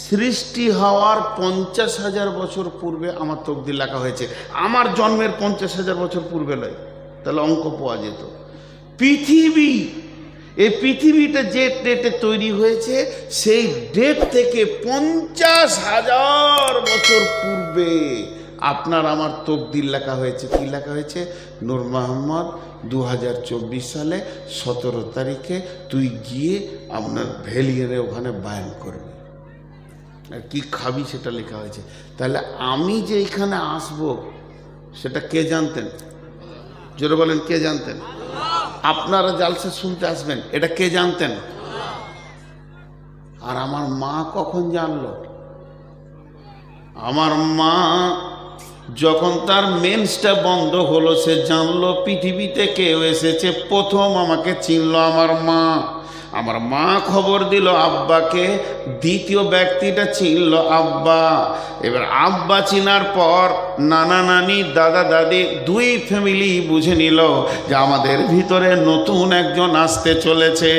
সৃষ্টি হওয়ার 50,000 বছর পূর্বে আমার তকদির লেখা হয়েছে। আমার জন্মের 50,000 বছর পূর্বে নয়, তাহলে অঙ্ক পাওয়া যেত। পৃথিবী এই পৃথিবীটা যে ডেটে তৈরি হয়েছে সেই ডেট থেকে 50,000 বছর পূর্বে আপনার আমার তকদির লেখা হয়েছে। কি লেখা হয়েছে? নূর মোহাম্মদ 2024 সালে 17 তারিখে তুই গিয়ে আপনার ভেলিয়ারে ওখানে বায়ান করবি, আর কি খাবি সেটা লেখা হয়েছে। তাহলে আমি যে এখানে আসব সেটা কে জানতেন? জোরে বলেন, কে জানতেন? আপনারা জালসা শুনতে আসবেন, এটা কে জানতেন? আর আমার মা কখন জানলো? আমার মা যখন তার মেন্সটা বন্ধ হলো সে জানলো পৃথিবীতে কেউ এসেছে, প্রথম আমাকে চিনলো আমার মা। আমার মা খবর দিল আব্বাকে, দ্বিতীয় ব্যক্তিটা চিনল আব্বা। এবার আব্বা চিনার পর নানা নানি দাদা দাদি দুই ফ্যামিলি বুঝে নিল যে আমাদের ভিতরে নতুন একজন আসতে চলেছে।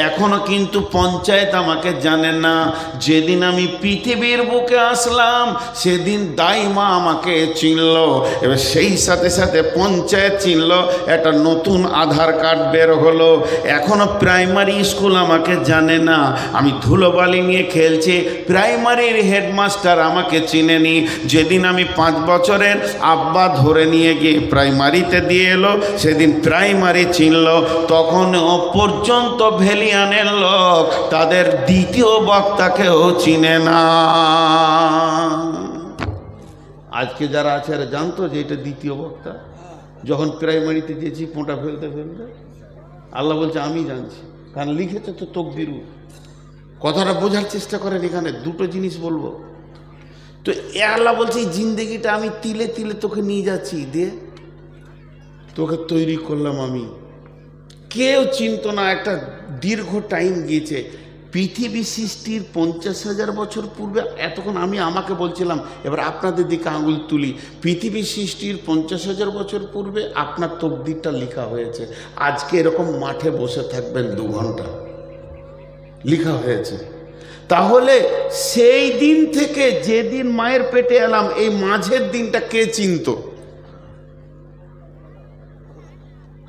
এখনো কিন্তু পঞ্চায়েত আমাকে জানে না। যেদিন আমি পৃথিবীর বুকে আসলাম সেদিন দাইমা আমাকে চিনল। এবার সেই সাথে সাথে পঞ্চায়েত চিনল, একটা নতুন আধার কার্ড বের হলো। এখনো প্রাইমারি স্কুল আমাকে জানে না, আমি ধুলোবালি নিয়ে খেলছি, প্রাইমারির হেডমাস্টার আমাকে চিনেনি। যেদিন আমি 5 বছরের আব্বা ধরে নিয়ে গিয়ে প্রাইমারিতে দিয়ে এলো সেদিন প্রাইমারি চিনল। তখনও পর্যন্ত ভেলিয়ানের লোক তাদের দ্বিতীয় বক্তাকেও চিনে না। আজকে যারা আছে আর জানতো যে এটা দ্বিতীয় বক্তা? যখন প্রাইমারিতে দিয়েছি পোঁটা ফেলতে ফেলতে আল্লাহ বলছে আমি জানছি, কারণ লিখেছে তো তকদিরু। কথাটা বোঝার চেষ্টা করেন, এখানে দুটো জিনিস বলবো। তো আল্লাহ বলছে এই জিন্দেগিটা আমি তিলে তিলে তোকে নিয়ে যাচ্ছি, দিয়ে তোকে তৈরি করলাম আমি। কেউ চিনত না, একটা দীর্ঘ টাইম গিয়েছে। পৃথিবী সৃষ্টির 50,000 বছর পূর্বে, এতক্ষণ আমি আমাকে বলছিলাম, এবার আপনাদের দিকে আঙুল তুলি। পৃথিবী সৃষ্টির 50,000 বছর পূর্বে আপনার তকদিরটা লেখা হয়েছে। আজকে এরকম মাঠে বসে থাকবেন 2 ঘন্টা, লেখা হয়েছে। তাহলে সেই দিন থেকে যেদিন মায়ের পেটে এলাম এই মাঝের দিনটা কে চিনত?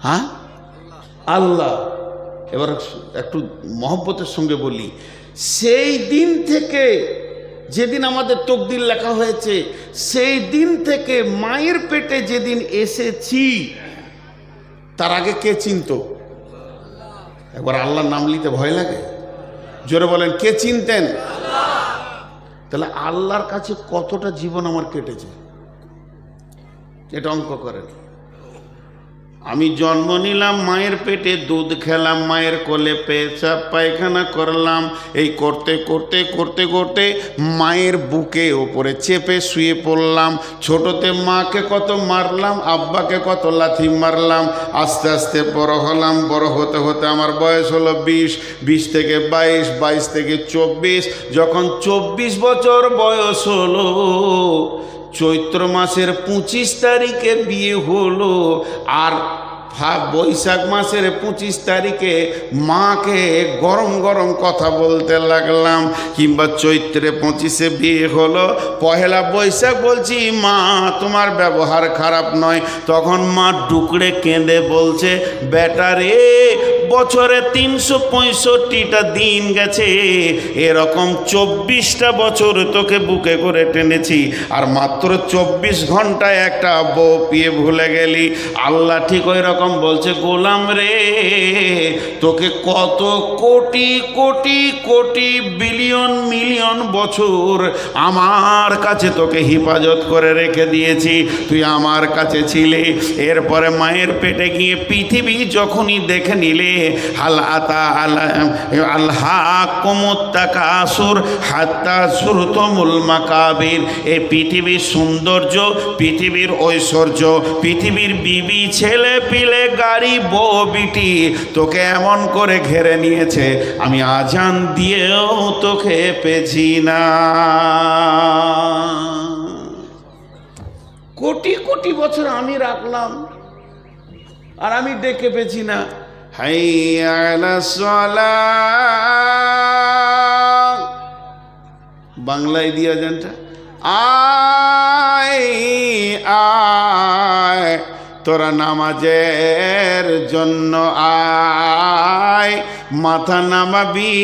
হ্যাঁ, আল্লাহ। এবার একটু মহব্বতের সঙ্গে বলি, সেই দিন থেকে যেদিন আমাদের তকদির লেখা হয়েছে সেই দিন থেকে মায়ের পেটে যেদিন এসেছি তার আগে কে চিনত? একবার আল্লাহর নাম নিতে ভয় লাগে? জোরে বলেন, কে চিনতেন? তাহলে আল্লাহর কাছে কতটা জীবন আমার কেটেছে এটা অঙ্ক করেন। আমি জন্ম নিলাম মায়ের পেটে, দুধ খেলাম মায়ের কোলে, পেশাব পায়খানা করলাম, এই করতে করতে করতে করতে মায়ের বুকে ওপরে চেপে শুয়ে পড়লাম। ছোটতে মাকে কত মারলাম, আব্বাকে কত লাথি মারলাম। আস্তে আস্তে বড় হলাম, বড় হতে হতে আমার বয়স হলো 20, 20 থেকে 22, 22 থেকে 24। যখন 24 বছর বয়স হলো, চৈত্র মাসের 25 তারিখে বিয়ে হলো, আর বৈশাখ মাসের 25 তারিখে মাকে গরম গরম কথা বলতে লাগলাম। কিংবা চৈত্রে 25-এ বিয়ে হলো, পহেলা বৈশাখ বলছি মা তোমার ব্যবহার খারাপ নয়। তখন মা ডুকরে কেঁদে বলছে, বেটা রে, বছরে 365টা দিন গেছে, এরকম 24টা বছর তোকে বুকে করে টেনেছি, আর মাত্র 24 ঘন্টায় একটা বউ পেয়ে ভুলে গেলি। আল্লাহ ঠিক ওই রকম বলছে, গোলাম রে, তোকে কত কোটি কোটি কোটি বিলিয়ন মিলিয়ন বছর আমার কাছে তোকে হেফাজত করে রেখে দিয়েছি, তুই আমার কাছে ছিলি। এরপরে মায়ের পেটে গিয়ে পৃথিবী যখনই দেখে নিলে, এই পৃথিবীর সৌন্দর্য, পৃথিবীর ঐশ্বর্য, পৃথিবীর বিবি ছেলে পিলে গাড়ি বউ বিটি তোকে এমন করে ঘেরে নিয়েছে, আমি আজান দিয়েও তোকে পেছি না। কোটি কোটি বছর আমি রাখলাম আর আমি ডেকে পেছি না। হাইয়া আলাস সালাহ, বাংলায় দিয়া জানটা, আয় আয় তোরা নামাজের জন্য আয়, মাথা নামাবি।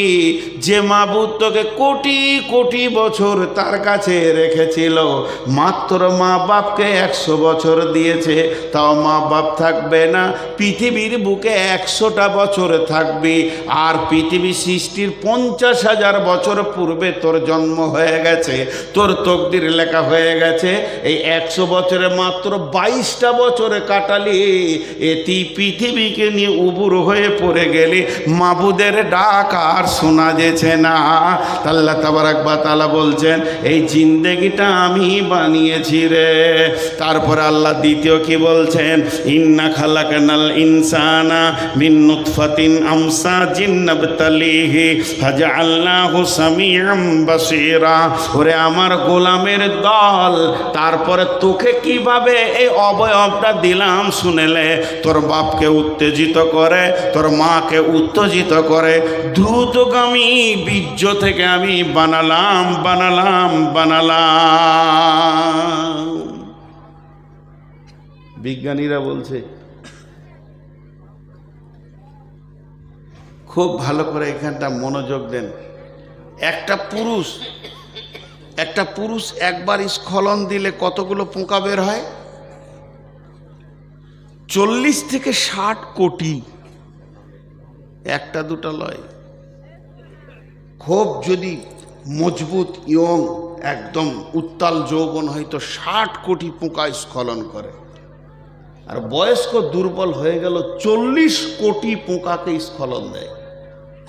যে মাবুদ তোকে কোটি কোটি বছর তার কাছে রেখেছিল, মাত্র মা বাপকে 100 বছর দিয়েছে, তাও মা বাপ থাকবে না, পৃথিবীর বুকে 100টা বছর থাকবি। আর পৃথিবী সৃষ্টির 50,000 বছর পূর্বে তোর জন্ম হয়ে গেছে, তোর তকদির লেখা হয়ে গেছে। এই 100 বছরে মাত্র 22টা বছরে কাটালি, এটি পৃথিবীকে নিয়ে উবুর হয়ে পড়ে গেলি, মাবুদের ডাক আর শোনা যেছে না। আল্লাহ তাবারাক ওয়া তাআলা বলছেন এই জিন্দেগিটা আমি বানিয়েছি রে। তারপরে আল্লাহ দ্বিতীয় কি বলছেন, ইন্না খালাকনাল ইনসানা মিন নুতফাতিন আমসাজিন নাবতালিহি ফাজআলনাহু সামিআম বাসীরা। ওরে আমার গোলামের দল, তারপরে তোকে কিভাবে এই অবয়বটা দিলাম শুনেলে। তোর বাপকে উত্তেজিত করে, তোর মাকে উত্তেজিত করে, দ্রুতগামী বীর্য থেকে আমি বানালাম। বিজ্ঞানীরা বলছে, খুব ভালো করে এখানটা মনোযোগ দেন। একটা পুরুষ একবার স্খলন দিলে কতগুলো পোকা বের হয়? 40 থেকে 60 কোটি, একটা দুটা লয়। খুব যদি মজবুত ইয়ং একদম উত্তাল যৌবন হয় তো 60 কোটি পোকা স্খলন করে। আর বয়স্ক দুর্বল হয়ে গেল 40 কোটি পোকাকে স্খলন দেয়।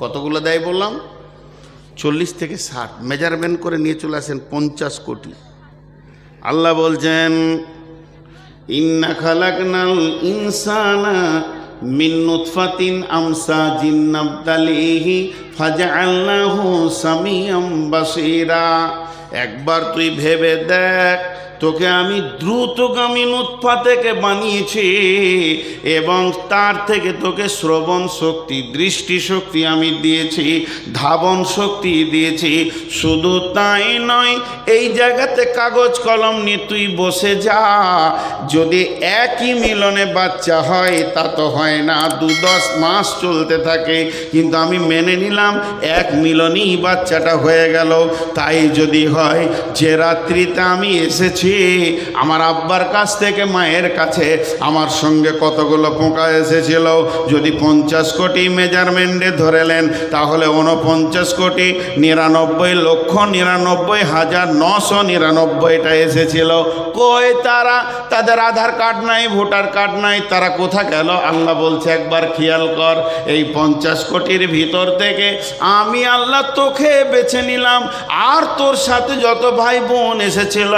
কতগুলো দেয় বললাম? 40 থেকে 60। মেজারমেন্ট করে নিয়ে চলে আসেন 50 কোটি। আল্লাহ বলছেন ইন্না খালাকনাল ইনসানা মিন নুতফাতিন আমসাজিন নাবতালিহি ফাজআলনাহু সামিআম বাসীরা। একবার তুই ভেবে দেখ, তোকে আমি দ্রুতগামী নুতফা থেকে বানিয়েছি এবং তার থেকে তোকে শ্রবণ শক্তি, দৃষ্টি শক্তি আমি দিয়েছি, ধাবন শক্তি দিয়েছি। শুধু তাই নয়, এই জায়গাতে কাগজ কলম নিয়ে তুই বসে যা। যদি একই মিলনে বাচ্চা হয় তা তো হয় না, 2-10 মাস চলতে থাকে, কিন্তু আমি মেনে নিলাম এক মিলনেই বাচ্চাটা হয়ে গেল। তাই যদি হয় যে রাত্রিতে আমি এসেছি আমার আব্বার কাছ থেকে মায়ের কাছে, আমার সঙ্গে কতগুলো পোকা এসেছিল, যদি 50 কোটি মেজারমেন্টে ধরেলেন তাহলে 49,99,99,999টা এসেছিল। কই তারা? তাদের আধার কার্ড নাই, ভোটার কার্ড নাই, তারা কোথা গেল? আল্লাহ বলছে একবার খেয়াল কর, এই 50 কোটির ভিতর থেকে আমি আল্লাহ তোকে বেছে নিলাম, আর তোর সাথে যত ভাই বোন এসেছিল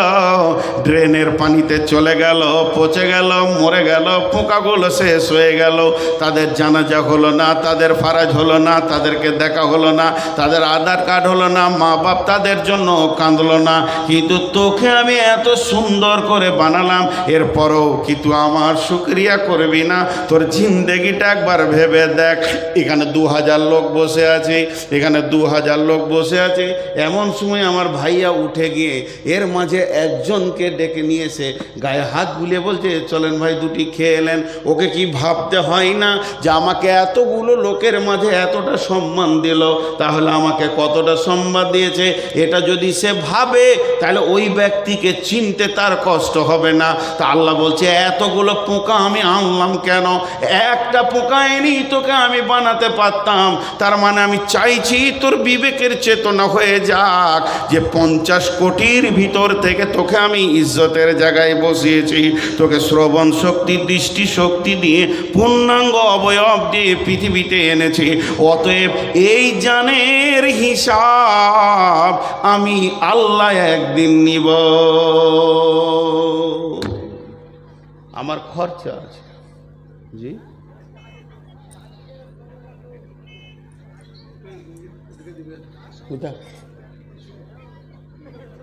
ড্রেনের পানিতে চলে গেল, পচে গেল, মরে গেল, পোকাগুলো শেষ হয়ে গেল। তাদের জানাজা হলো না, তাদের ফারাজ হলো না, তাদেরকে দেখা হলো না, তাদের আধার কার্ড হলো না, মা বাপ তাদের জন্য কাঁদলো না। কিন্তু তোকে আমি এত সুন্দর করে বানালাম, এরপরও কিন্তু আমার শুকরিয়া করবি না। তোর জিন্দেগিটা একবার ভেবে দেখ। এখানে 2000 লোক বসে আছে, এখানে 2000 লোক বসে আছে। এমন সময় আমার ভাইয়া উঠে গিয়ে এর মাঝে একজনকে ডেকে নিয়ে এসে গায়ে হাত বুলিয়ে বলছে চলেন ভাই দুটি খেয়ে এলেন। ওকে কি ভাবতে হয় না যে আমাকে এতগুলো লোকের মাঝে এতটা সম্মান দিল, তাহলে আমাকে কতটা সম্মান দিয়েছে? এটা যদি সে ভাবে তাহলে ওই ব্যক্তিকে চিনতে তার কষ্ট হবে না। তা আল্লাহ বলছে এতগুলো পোকা আমি আনলাম কেন? একটা পোকা এনেই তোকে আমি বানাতে পারতাম। তার মানে আমি চাইছি তোর বিবেকের চেতনা হয়ে যাক যে 50 কোটির ভিতর থেকে তোকে আমি ইজ্জতের জায়গায় বসিয়েছি, তোকে শ্রবণ শক্তি, দৃষ্টি শক্তি দিয়ে পূর্ণাঙ্গ অবয়ব দিয়ে পৃথিবীতে এনেছি। অতএব এই জানের হিসাব আমি আল্লাহ একদিন নিব। আমার খরচা আছে। জি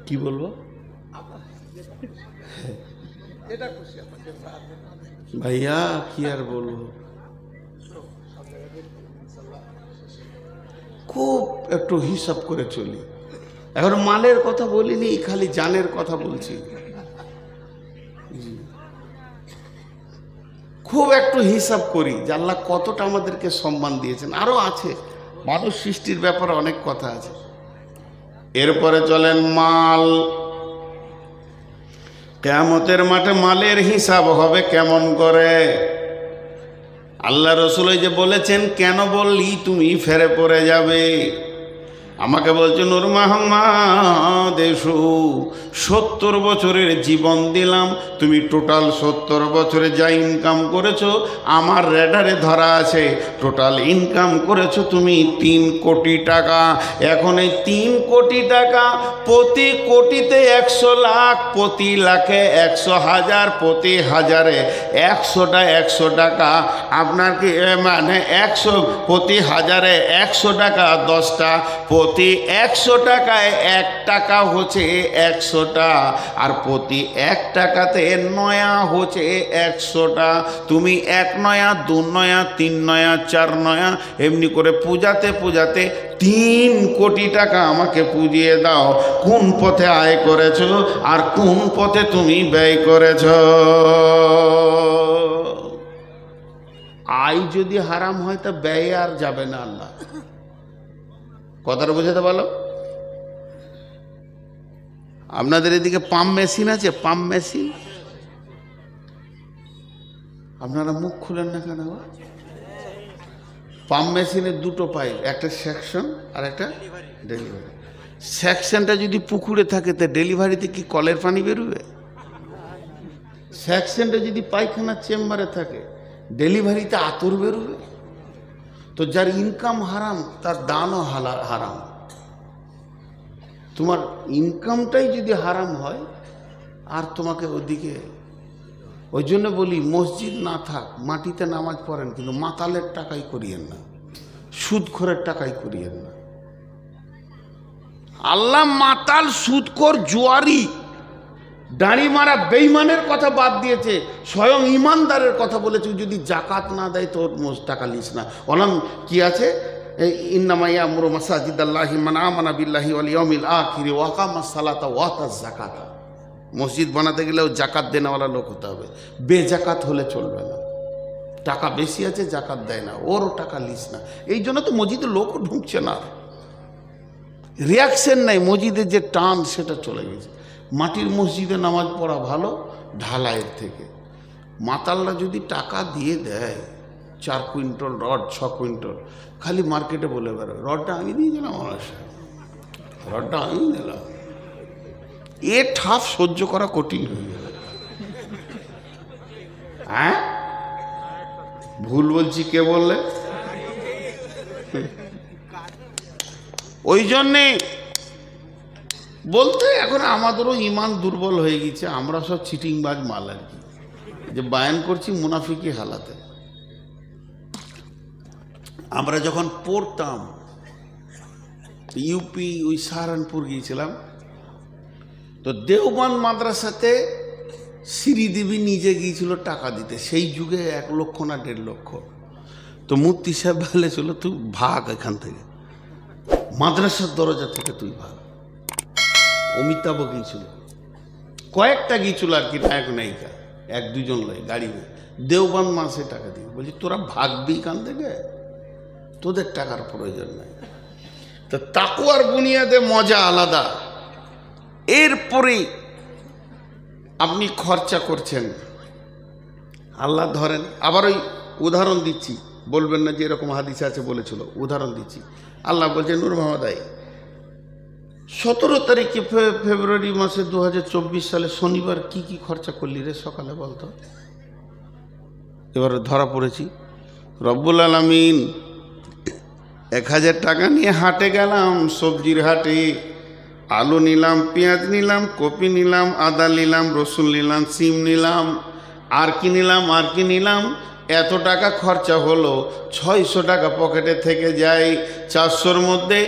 কি বলবো ভাইয়া, কি আর বলবো, খুব একটু হিসাব করে চলি। এখন মালের কথা বলিনি, খালি জানের কথা বলছি। খুব একটু হিসাব করি যে আল্লাহ কতটা আমাদেরকে সম্মান দিয়েছেন। আরও আছে, মানুষ সৃষ্টির ব্যাপারে অনেক কথা আছে। এরপরে চলেন মাল। কিয়ামতের মাঠে মালের হিসাব হবে কেমন করে? আল্লাহ রসুল যে বলেছেন, কেন বললি তুমি ফেরে পড়ে যাবে? আমাকে বলছে, নূর মোহাম্মদ এসো, 70 বছরের জীবন দিলাম, তুমি টোটাল 70 বছরে যা ইনকাম করেছো আমার রেডারে ধরা আছে। টোটাল ইনকাম করেছো তুমি 3 কোটি টাকা। এখন এই 3 কোটি টাকা, প্রতি কোটিতে 100 লাখ, প্রতি লাখে 100,000, প্রতি হাজারে 100 টাকা। আপনার কি মানে 100 প্রতি হাজারে 100 টাকা 10টা, প্রতি 100 টাকায় 1 টাকা হচ্ছে 100টা, আর প্রতি 1 টাকাতে নয়া হচ্ছে 100টা। তুমি 1 নয়া, 2 নয়া, 3 নয়া, 4 নয়া, এমনি করে পূজাতে পূজাতে 3 কোটি টাকা আমাকে পুজিয়ে দাও। কোন পথে আয় করেছো আর কোন পথে তুমি ব্যয় করেছো? আয় যদি হারাম হয় তা ব্যয় আর যাবে না। আল্লাহ কথাটা বুঝাতে পারলো? আপনাদের এদিকে পাম্প মেশিন আছে? Pump machine? আপনারা মুখ খুলেন না কেন? পাম্প মেশিনের 2টো পাইপ, একটা সেকশন আর একটা ডেলিভারি। সেকশনটা যদি পুকুরে থাকে তা ডেলিভারিতে কি কলের পানি বেরোবে? সেকশনটা যদি পায়খানার চেম্বারে থাকে ডেলিভারিতে আতর বেরোবে? তো যার ইনকাম হারাম তার দানও হারাম। তোমার ইনকামটাই যদি হারাম হয় আর তোমাকে ওদিকে, ওই জন্য বলি মসজিদ না থাক, মাটিতে নামাজ পড়েন, কিন্তু মাতালের টাকাই করিয়েন না, সুদখোরের টাকাই করিয়েন না। আল্লাহ মাতাল, সুদখোর, জুয়ারি, দাড়ি মারা বেঈমানের কথা বাদ দিয়েছে, স্বয়ং ইমানদারের কথা বলেছে। যদি জাকাত না দেয় তোর টাকা লিস না। ওলাম কি আছে? ইন্নামা ইয়ামুরু মাসাজিদাল্লাহি মান আমানা বিল্লাহি ওয়াল ইয়াউমিল আখির ওয়া আকামাস সালাতা ওয়া আতাজ যাকাতা। মসজিদ বানাতে গেলেও জাকাত দেনেওয়ালা লোক হতে হবে, বেজাকাত হলে চলবে না। টাকা বেশি আছে জাকাত দেয় না, ওরও টাকা লিস না। এই জন্য তো মসজিদে লোকও ঢুকছে না, রিয়াকশন নাই, মসজিদের যে টান সেটা চলে গেছে। মাটির মসজিদে নামাজ পড়া ভালো ঢালাইয়ের থেকে। মাতালরা যদি টাকা দিয়ে দেয় 4 কুইন্টাল রড, 6 কুইন্টাল, খালি মার্কেটে বলে বেরোয়, রডটা আমি দিয়ে দিলাম, রডটা আমি দিলাম। এ ঠাপ সহ্য করা কঠিন হয়ে গেল। হ্যাঁ, ভুল বলছি কে বললে? ওই জন্যে বলতে এখন আমাদেরও ইমান দুর্বল হয়ে গেছে, আমরা সব চিটিংবাজ মাল আর কি, যে বায়ান করছি মুনাফিকি হালাতে। আমরা যখন পড়তাম ইউপি ওই সাহারানপুর গিয়েছিলাম, তো দেওবন্দ মাদ্রাসাতে শ্রীদেবী নিজে গিয়েছিল টাকা দিতে। সেই যুগে 1 লক্ষ না 1.5 লক্ষ। তো মুফতি সাহেব বলেছিল তুই ভাগ এখান থেকে, মাদ্রাসার দরজা থেকে তুই ভাগ। অমিতাভ গিয়েছিল, কয়েকটা গিয়েছিল আর কি, নায়ক নায়িকা, 1-2 জন লয় গাড়ি। দেওবন্দ মাসে টাকা দিয়ে বলছি তোরা ভাগবি এখান থেকে, তোদের টাকার প্রয়োজন নাই। তো তাকওয়ার বুনিয়াদে মজা আলাদা। এরপরে আপনি খরচা করছেন, আল্লাহ ধরেন। আবার ওই উদাহরণ দিচ্ছি, বলবেন না যে এরকম হাদিস আছে বলেছিল, উদাহরণ দিচ্ছি। আল্লাহ বলছেন, নূর মোহাম্মদ 17 তারিখে ফেব্রুয়ারি মাসে 2024 সালে শনিবার কি কি খরচা করলি রে সকালে বলতো? এবার ধরা পড়েছি। রব্বুল আলামিন 1000 টাকা নিয়ে হাটে গেলাম, সবজির হাটে। আলু নিলাম, পেঁয়াজ নিলাম, কপি নিলাম, আদা নিলাম, রসুন নিলাম, সিম নিলাম, আর কি নিলাম। এত টাকা খরচা হলো, 600 টাকা পকেটে থেকে যায় 400-র মধ্যে।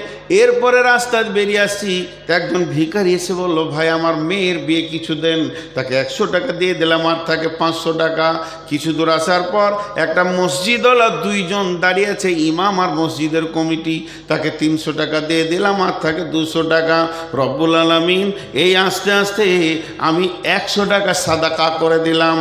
এরপরে রাস্তায় বেরিয়ে আসছি, একজন ভিখারি এসে বলল, ভাই আমার মেয়ের বিয়ে কিছু দেন। তাকে 100 টাকা দিয়ে দিলাম, আর থাকে 500 টাকা। কিছু দূর আসার পর একটা মসজিদওয়ালা 2 জন দাঁড়িয়ে আছে, ইমাম আর মসজিদের কমিটি, তাকে 300 টাকা দিয়ে দিলাম, আর থাকে 200 টাকা। রব্বুল আলামিন এই আস্তে আস্তে আমি 100 টাকা সাদাকা করে দিলাম।